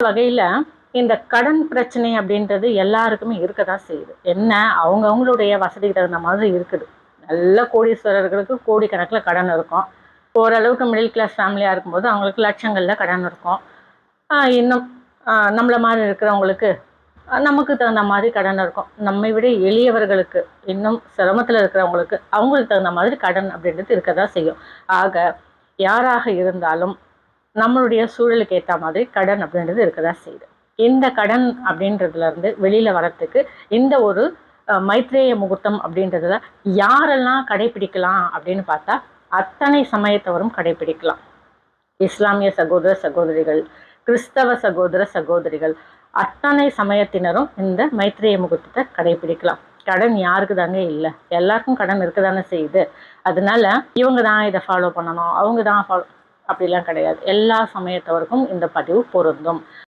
வகையில இந்த கடன் பிரச்சனை அப்படின்றது எல்லாருக்குமே இருக்கதான் செய்யுது. என்ன அவங்கவங்களுடைய வசதிக்கு தகுந்த மாதிரி இருக்குது. நல்ல கோடீஸ்வரர்களுக்கு கோடிக்கணக்கில் கடன் இருக்கும். ஓரளவுக்கு மிடில் கிளாஸ் ஃபேமிலியாக இருக்கும்போது அவங்களுக்கு லட்சங்களில் கடன் இருக்கும். இன்னும் நம்மள மாதிரி இருக்கிறவங்களுக்கு நமக்கு தகுந்த மாதிரி கடன் இருக்கும். நம்மை விட எளியவர்களுக்கு, இன்னும் சிரமத்தில் இருக்கிறவங்களுக்கு அவங்களுக்கு தகுந்த மாதிரி கடன் அப்படின்றது இருக்க தான் செய்யும். ஆக யாராக இருந்தாலும் நம்மளுடைய சூழலுக்கு ஏற்ற மாதிரி கடன் அப்படின்றது இருக்க தான் செய்யுது. இந்த கடன் அப்படின்றதுலேருந்து வெளியில் வரத்துக்கு இந்த ஒரு மைத்ரேய முகூர்த்தம் அப்படின்றதுல யாரெல்லாம் கடைபிடிக்கலாம் அப்படின்னு பார்த்தா அத்தனை சமயத்தவரும் கடைபிடிக்கலாம். இஸ்லாமிய சகோதர சகோதரிகள், கிறிஸ்தவ சகோதர சகோதரிகள், அத்தனை சமயத்தினரும் இந்த மைத்ரேய முகூர்த்தத்தை கடைபிடிக்கலாம். கடன் யாருக்கு தாங்க இல்லை, எல்லாருக்கும் கடன் இருக்க தானே செய்யுது. அதனால இவங்க தான் இதை ஃபாலோ பண்ணணும், அவங்க தான் ஃபாலோ அப்படிலாம் கிடையாது. எல்லா சமயத்தவருக்கும் இந்த பதிவு பொருந்தும்.